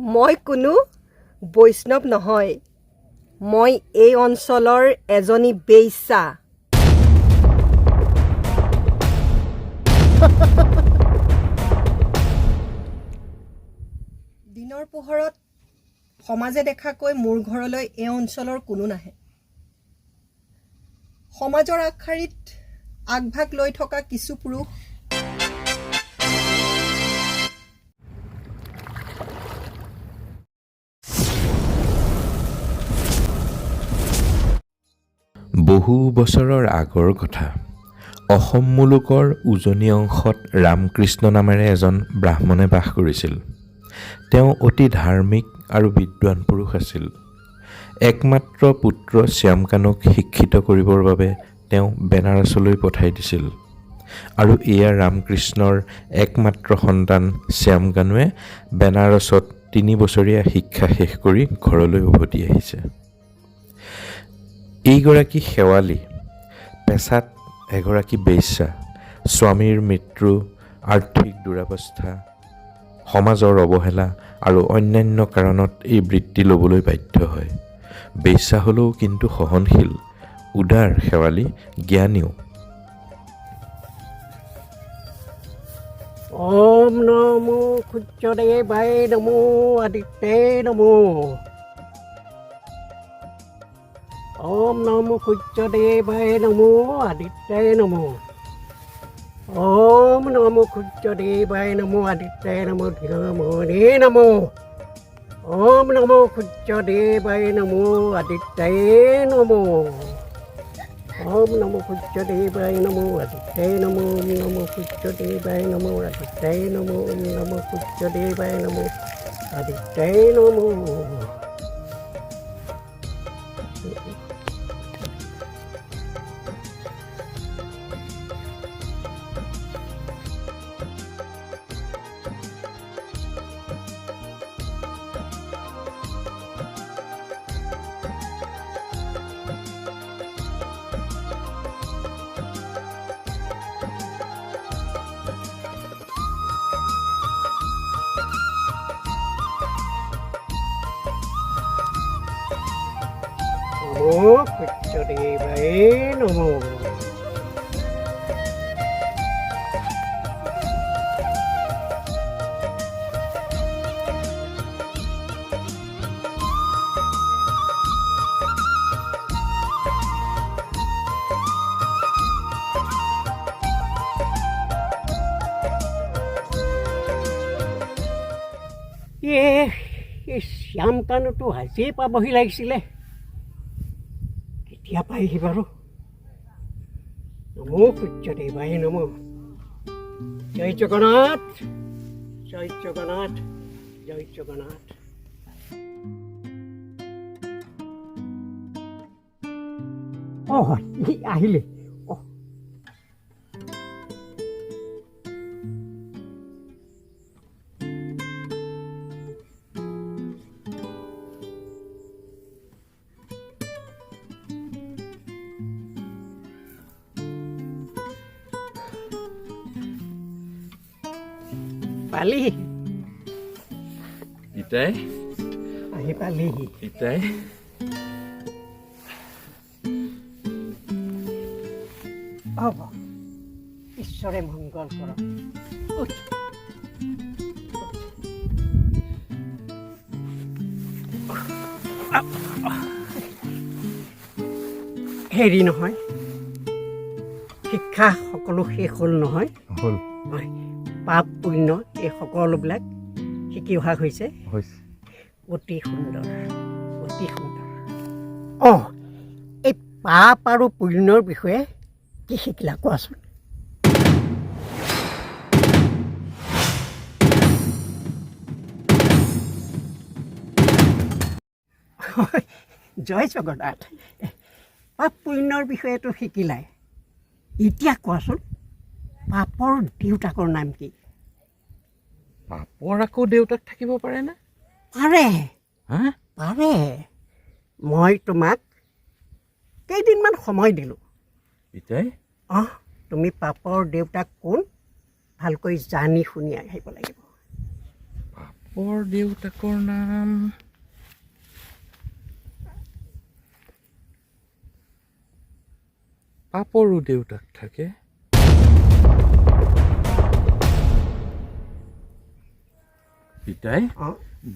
মই কোনো বৈষ্ণৱ নহয়, মই এই অঞ্চলৰ এজনী বেশ্যা। দিনৰ পোহৰত সমাজে দেখাকৈ মোৰ ঘৰলৈ এই অঞ্চলৰ কোনো নাহে। সমাজৰ আগশাৰীত আগভাগ লৈ থকা কিছু পুৰুষ বহু বছৰৰ আগৰ কথা। অসম মুলুকৰ উজনি অংশত ৰামকৃষ্ণ নামেৰে এজন ব্ৰাহ্মণে বাস কৰিছিল। তেওঁ অতি ধাৰ্মিক আৰু বিদ্বান পুৰুষ আছিল। একমাত্ৰ পুত্ৰ শ্যামকানুক শিক্ষিত কৰিবৰ বাবে তেওঁ বেনাৰসলৈ পঠাই দিছিল। আৰু এয়া ৰামকৃষ্ণৰ একমাত্ৰ সন্তান শ্যামকানুৱে বেনাৰসত 3 বছৰীয়া শিক্ষা শেষ কৰি ঘৰলৈ উভতি আহিছে। এইগৰাকী শেৱালী পেছাত এগৰাকী বেশ্যা। স্বামীৰ মৃত্যু, আৰ্থিক দুৰৱস্থা, সমাজৰ অৱহেলা আৰু অন্যান্য কাৰণত এই বৃত্তি ল'বলৈ বাধ্য হয়। বেশ্যা হ'লেও কিন্তু সহনশীল, উদাৰ শেৱালী, জ্ঞানীও। ওম নমো সূৰ্যদেৱায় নমো আদিত্যে নমো। ওম নমো সূৰ্যদেৱায় নমো আদিত্যে নমো। ওম নমো সূৰ্যদেৱায় নমো আদিত্যে নমো ধীৰমণি নমো। ওম নমো সূৰ্যদেৱায় নমো আদিত্যে নমো। ওম নমো সূৰ্যদেৱায় নমো আদিত্যে নমো। ওম নমো সূৰ্যদেৱায় নমো আদিত্যে নমো। ওম নমো সূৰ্যদেৱায় নমো আদিত্যে নমো। নমো সূৰ্যদেৱায় নমো। শ্যামকানুটো আজিয়ে পাবহি লাগিছিলে, কেতিয়া পায়হি বাৰু? নমো সূৰ্যদেৱায় নমো। জয় জগন্নাথ, জয় জগন্নাথ, জয় জগন্নাথ। আহিলে। পালিহি ইটাই আহি পালিহি। ইটাই হ'ব, ঈশ্বৰে মংগল কৰক। হেৰি নহয়, শিক্ষা সকলো শেষ হ'ল নহয়? হ'ল। পাপ পুণ্য এই সকলোবিলাক শিকি অহা হৈছে। অতি সুন্দৰ, অতি সুন্দৰ। এই পাপ আৰু পুণ্যৰ বিষয়ে কি শিকিলা কোৱাচোন? জয় জগন্নাথ। পাপ পুণ্যৰ বিষয়েতো শিকিলাই, এতিয়া কোৱাচোন পাপৰ দেউতাকৰ নাম কি? পাপৰ আকৌ দেউতাক থাকিব পাৰেনে? পাৰে, পাৰে। মই তোমাক কেইদিনমান সময় দিলোঁ। তুমি পাপৰ দেউতাক কোন ভালকৈ জানি শুনি আহিব লাগিব। পাপৰ দেউতাকৰ নাম পাপৰো দেউতাক থাকে। পিতাই,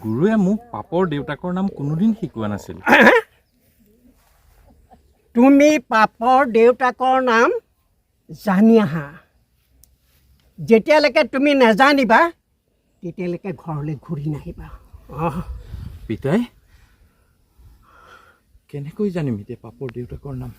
গুৰুৱে মোক পাপৰ দেউতাকৰ নাম কোনোদিন শিকোৱা নাছিল। তুমি পাপৰ দেউতাকৰ নাম জানি আহা। যেতিয়ালৈকে তুমি নাজানিবা তেতিয়ালৈকে ঘৰলৈ ঘূৰি নাহিবা। পিতাই, কেনেকৈ জানিম এতিয়া পাপৰ দেউতাকৰ নাম?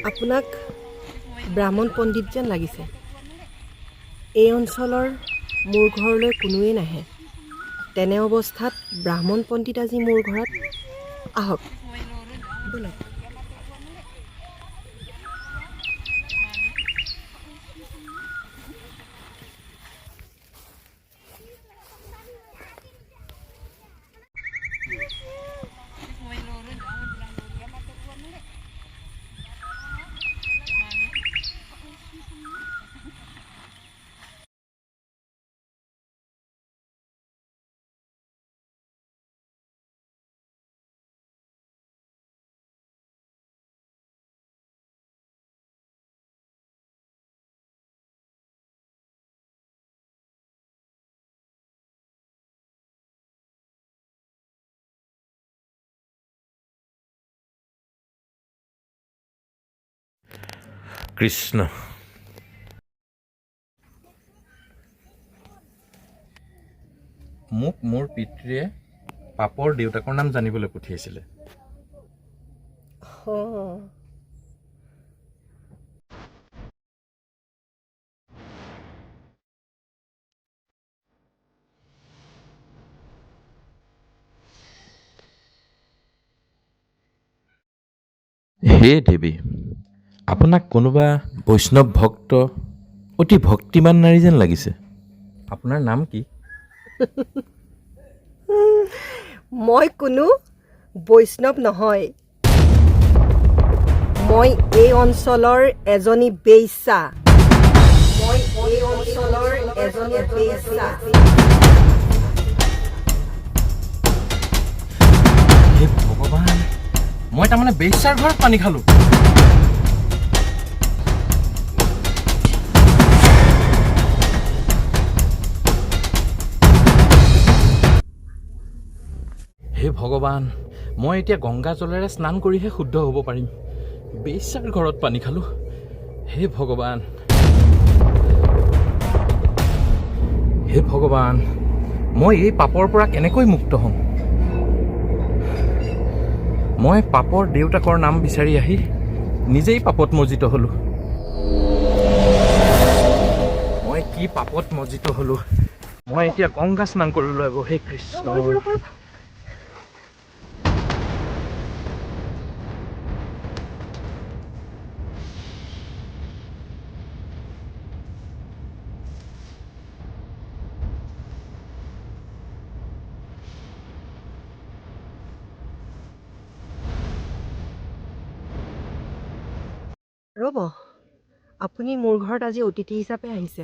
আপোনাক ব্ৰাহ্মণ পণ্ডিত যেন লাগিছে। এই অঞ্চলৰ মোৰ ঘৰলৈ কোনোৱেই নাহে। তেনে অৱস্থাত ব্ৰাহ্মণ পণ্ডিত আজি মোৰ ঘৰত। আহক বলক। কৃষ্ণ। মোক মোৰ পিতৃয়ে পাপৰ দেউতাকৰ নাম জানিবলৈ পঠিয়াইছিলে। হে দেৱী, আপোনাক কোনোবা বৈষ্ণৱ ভক্ত, অতি ভক্তিমান নাৰী যেন লাগিছে। আপোনাৰ নাম কি? মই কোনো বৈষ্ণৱ নহয়। মই এই অঞ্চলৰ এজনী বেশ্যা। হে ভগৱান, মই তাৰমানে বেশ্যাৰ ঘৰত পানী খালোঁ। হে ভগৱান, মই এতিয়া গংগা জলেৰে স্নান কৰিহে শুদ্ধ হ'ব পাৰিম। বেশ্যাৰ ঘৰত পানী খালোঁ। হে ভগৱান, হে ভগৱান, মই এই পাপৰ পৰা কেনেকৈ মুক্ত হ'ম? মই পাপৰ দেউতাকৰ নাম বিচাৰি আহি নিজেই পাপত মজিত হ'লোঁ। মই কি পাপত মজিত হ'লোঁ। মই এতিয়া গংগা স্নান কৰিব লাগিব। হে কৃষ্ণ। ৰ'ব, আপুনি মোৰ ঘৰত আজি অতিথি হিচাপে আহিছে।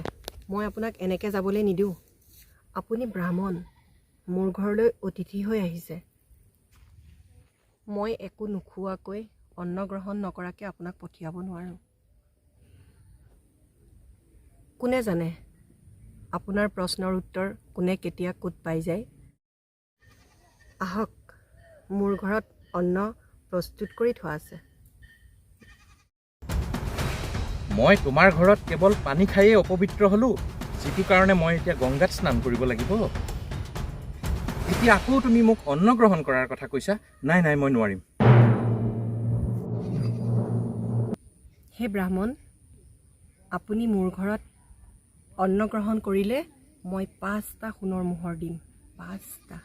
মই আপোনাক এনেকৈ যাবলৈ নিদিওঁ। আপুনি ব্ৰাহ্মণ, মোৰ ঘৰলৈ অতিথি হৈ আহিছে। মই একো নোখোৱাকৈ, অন্ন গ্ৰহণ নকৰাকৈ আপোনাক পঠিয়াব নোৱাৰোঁ। কোনে জানে আপোনাৰ প্ৰশ্নৰ উত্তৰ কোনে কেতিয়া ক'ত পাই যায়। আহক, মোৰ ঘৰত অন্ন প্ৰস্তুত কৰি থোৱা আছে। মই তোমাৰ ঘৰত কেৱল পানী খায়েই অপবিত্ৰ হ'লোঁ, যিটো কাৰণে মই এতিয়া গংগাত স্নান কৰিব লাগিব। এতিয়া আকৌ তুমি মোক অন্ন গ্ৰহণ কৰাৰ কথা কৈছা। নাই নাই, মই নোৱাৰিম। হে ব্ৰাহ্মণ, আপুনি মোৰ ঘৰত অন্ন গ্ৰহণ কৰিলে মই 5টা সোণৰ মোহৰ দিম। 5টা।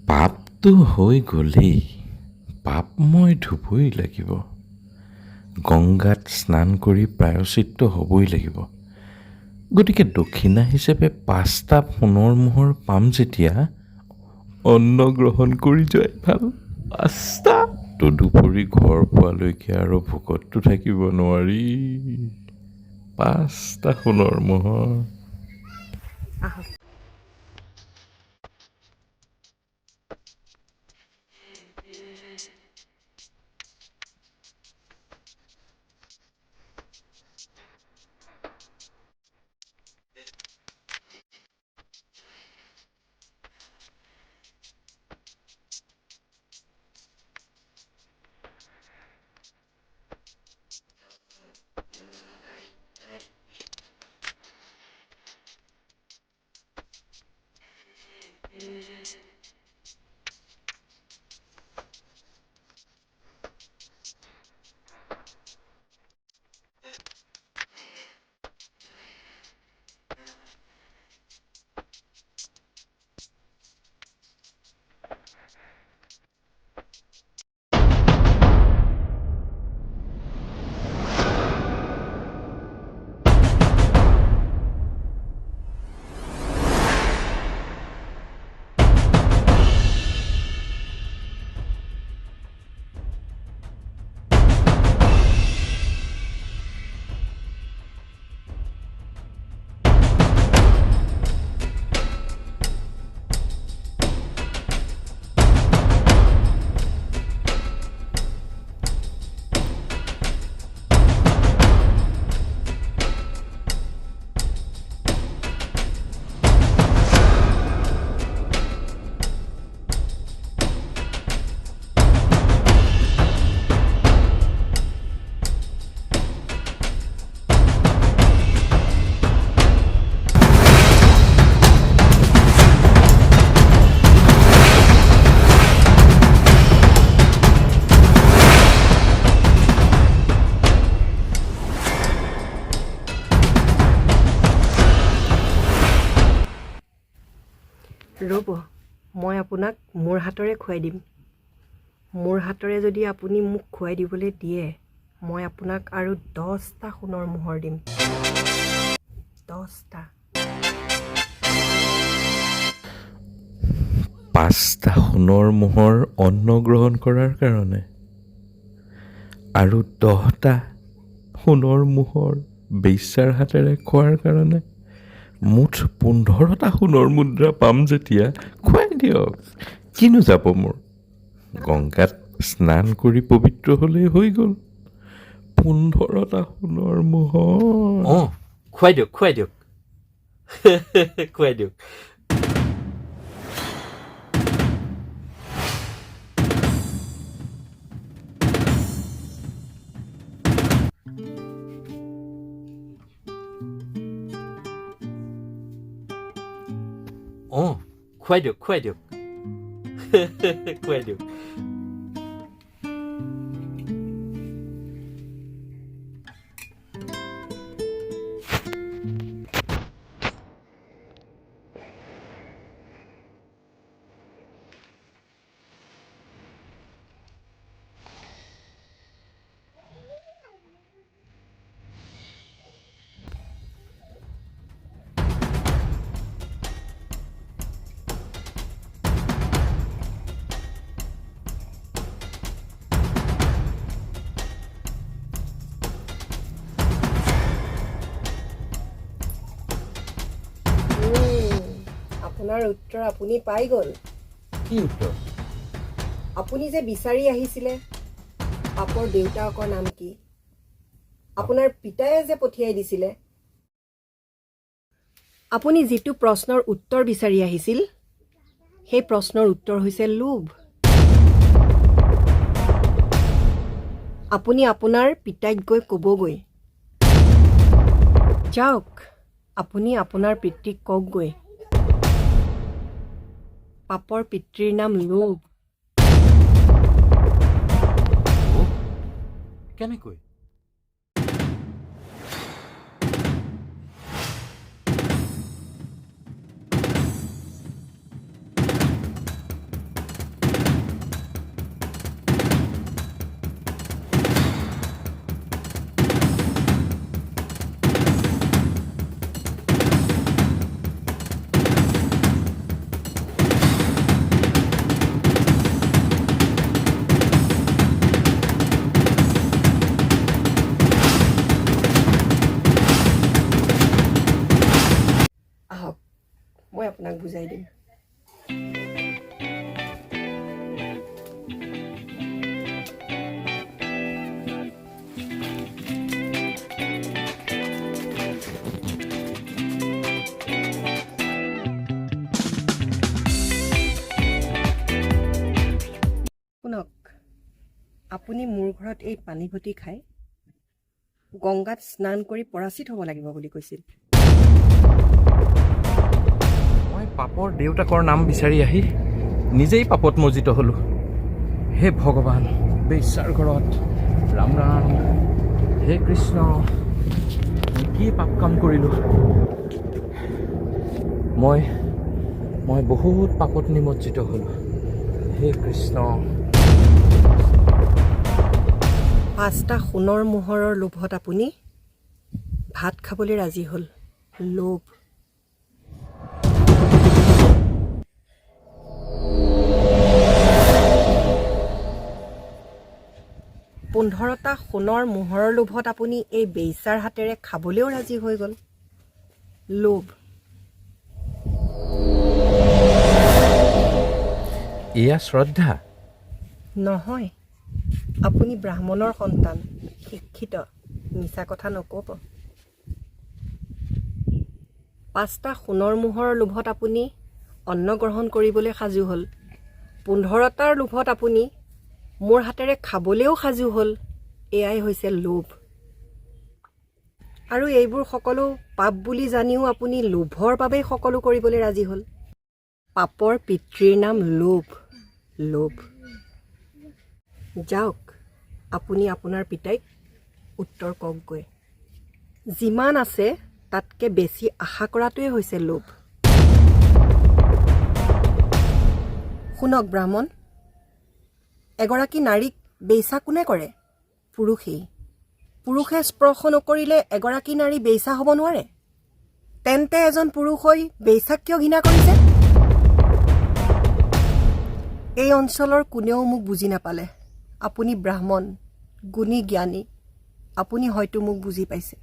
পাপটো হৈ গ'লেই, পাপ মই ধুবই লাগিব। গংগাত স্নান কৰি প্ৰায়শ্চিত্ত হ'বই লাগিব। গতিকে দক্ষিণা হিচাপে 5টা সোণৰ মোহৰ পাম যেতিয়া, অন্ন গ্ৰহণ কৰি যোৱাই ভাল। 5টা। তদুপৰি ঘৰ পোৱালৈকে আৰু ভোকতটো থাকিব নোৱাৰি। 5টা সোণৰ মোহৰ। আহক। ৰ'ব, মই আপোনাক মোৰ হাতৰে খুৱাই দিম। মোৰ হাতৰে যদি আপুনি মোক খুৱাই দিবলৈ দিয়ে, মই আপোনাক আৰু 10টা সোণৰ মোহৰ দিম। 10টা। 5টা সোণৰ মোহৰ অন্ন গ্ৰহণ কৰাৰ কাৰণে আৰু 10টা সোণৰ মোহৰ বেশ্যাৰ হাতেৰে খোৱাৰ কাৰণে মুঠ 15টা সোণৰ মুদ্ৰা পাম যেতিয়া, খুৱাই দিয়ক। কিনো যাব মোৰ। গংগাত স্নান কৰি পবিত্ৰ হ'লেই হৈ গ'ল। 15টা সোণৰ মোহৰ। অঁ, খুৱাই দিয়ক, খুৱাই দিয়ক। খুৱাই দিয়ক। অঁ, খুৱাই দিয়ক খুৱাই দিয়ক আপোনাৰ উত্তৰ আপুনি পাই গ'ল। কি উত্তৰ আপুনি যে বিচাৰি আহিছিলে পাপৰ দেউতাকৰ নাম কি? আপোনাৰ পিতায়ে যে পঠিয়াই দিছিলে। আপুনি যিটো প্ৰশ্নৰ উত্তৰ বিচাৰি আহিছিল সেই প্ৰশ্নৰ উত্তৰ হৈছে লোভ। আপুনি আপোনাৰ পিতাইক গৈ ক'বগৈ। যাওক, আপুনি আপোনাৰ পিতৃক কওকগৈ। পাপৰ পিতৃৰ নাম লোভ। কেনেকৈ আহক, মই আপোনাক বুজাই দিম। শুনক, আপুনি মোৰ ঘৰত এই পানী ঘটি খাই গংগাত স্নান কৰি পৰাচিত হ'ব লাগিব বুলি কৈছিল। মই পাপৰ দেউতাকৰ নাম বিচাৰি আহি নিজেই পাপত মজিত হ'লোঁ। হে ভগৱান, বেশ্যাৰ ঘৰত ৰাম ৰাম, হে কৃষ্ণ, মই কি পাপ কাম কৰিলোঁ। মই বহুত পাপত নিমজ্জিত হ'লোঁ। হে কৃষ্ণ। 5টা সোণৰ মোহৰৰ লোভত আপুনি ভাত খাবলৈ ৰাজি হ'ল। লোভ। পোন্ধৰটা সোণৰ মোহৰৰ লোভত আপুনি এই বেইচাৰ হাতেৰে খাবলৈও ৰাজি হৈ গ'ল। লোভ। এয়া শ্ৰদ্ধা নহয়, আপুনি ব্ৰাহ্মণৰ সন্তান, শিক্ষিত, মিছা কথা নক'ব। 5টা সোণৰ মোহৰৰ লোভত আপুনি অন্ন গ্ৰহণ কৰিবলৈ সাজু হ'ল। 15টাৰ লোভত আপুনি মোৰ হাতেৰে খাবলৈও সাজু হ'ল। এয়াই হৈছে লোভ। আৰু এইবোৰ সকলো পাপ বুলি জানিও আপুনি লোভৰ বাবেই সকলো কৰিবলৈ ৰাজি হ'ল। পাপৰ পিতৃৰ নাম লোভ। লোভ। যাওক, আপুনি আপোনাৰ পিতাইক উত্তৰ কওকগৈ। যিমান আছে তাতকৈ বেছি আশা কৰাটোৱে হৈছে লোভ। শুনক ব্ৰাহ্মণ, এগৰাকী নাৰীক বেইচা কোনে কৰে? পুৰুষেই। পুৰুষে স্পৰ্শ নকৰিলে এগৰাকী নাৰী বেইচা হ'ব নোৱাৰে। তেন্তে এজন পুৰুষ হৈ বেইচাক কিয় ঘৃণা কৰিছে? এই অঞ্চলৰ কোনেও মোক বুজি নাপালে। আপুনি ব্ৰাহ্মণ, গুণী জ্ঞানী, আপুনি হয়তো মোক বুজি পাইছে।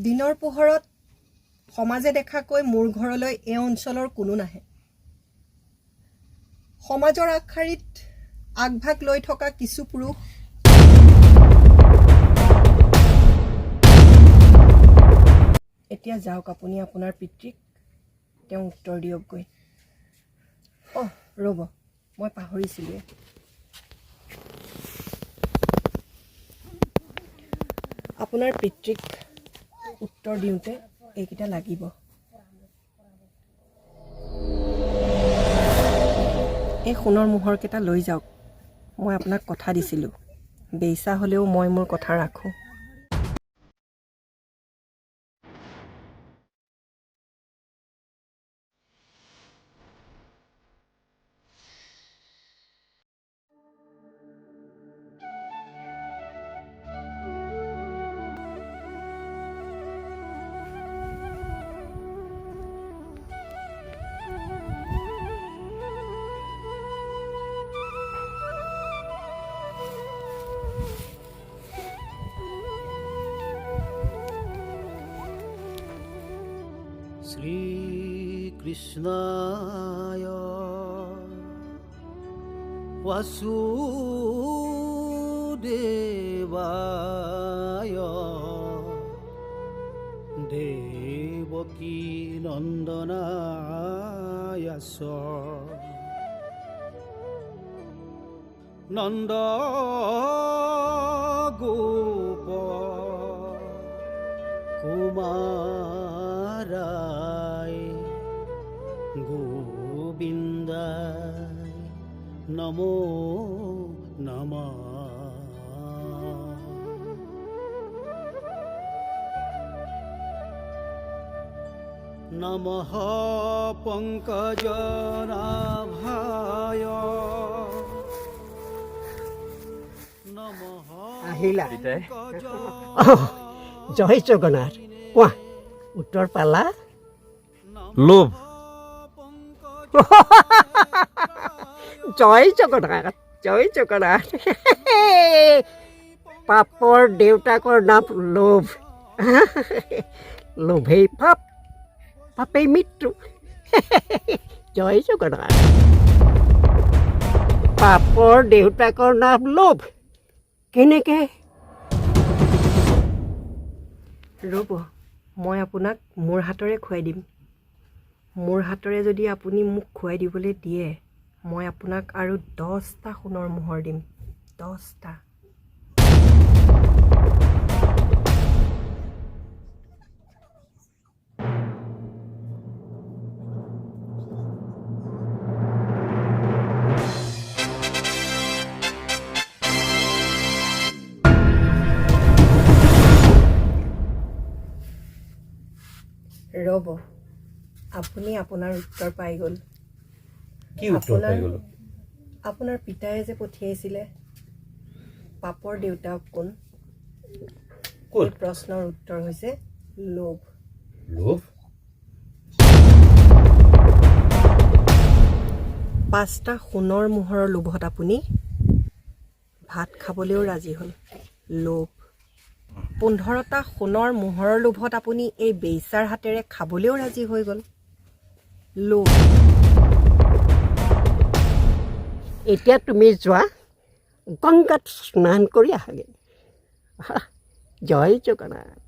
দিনৰ পোহৰত সমাজে দেখাকৈ মোৰ ঘৰলৈ এই অঞ্চলৰ কোনো নাহে। সমাজৰ আগশাৰীত আগভাগ লৈ থকা কিছু পুৰুষ এতিয়া যাওক, আপুনি আপোনাৰ পিতৃক তেওঁ উত্তৰ দিয়কগৈ। ৰ'ব, মই পাহৰিছিলোঁৱে। আপোনাৰ পিতৃক উত্তৰ দিওঁতে এইকেইটা লাগিব। এই সোণৰ মোহৰকেইটা লৈ যাওক। মই আপোনাক কথা দিছিলোঁ, বেইচা হ'লেও মই মোৰ কথা ৰাখোঁ। শ্ৰীকৃষ্ণায় বাসুদেবায় দেবকী নন্দনায় নন্দ গোপ কুমাৰায় গোবিন্দায় নমো নমঃ। নমঃ পঙ্কজনাভায় নমঃ। আহিলা জয় জগন্নাথ। কোৱা উত্তৰ পালা? লোভ। জয় জগন্নাথ, জয় জগন্নাথ। পাপৰ দেউতাকৰ নাম লোভ। লোভেই পাপ, পাপেই মৃত্যু। জয় জগন্নাথ। পাপৰ দেউতাকৰ নাম লোভ। কেনেকে? ৰ'ব, মই আপোনাক মোৰ হাতৰে খুৱাই দিম। মোৰ হাতৰে যদি আপুনি মোক খুৱাই দিবলৈ দিয়ে, মই আপোনাক আৰু 10টা সোণৰ মোহৰ দিম। 10টা। ৰ'ব, আপুনি আপোনাৰ উত্তৰ পাই গ'ল। কি উত্তৰ পাই গ'লো? আপোনাৰ পিতায়ে যে পঠিয়াইছিলে, পাপৰ দেউতাক কোন? এই প্ৰশ্নৰ উত্তৰ হৈছে লোভ। লোভ? 5টা সোণৰ মোহৰৰ লোভত আপুনি ভাত খাবলৈও ৰাজি হ'ল। লোভ। 15টা সোণৰ মোহৰৰ লোভত আপুনি এই বেইচাৰ হাতেৰে খাবলৈও ৰাজি হৈ গ'ল। লোভ। এতিয়া তুমি যোৱা, গংগাত স্নান কৰি আহাগে। জয় জগন্নাথ।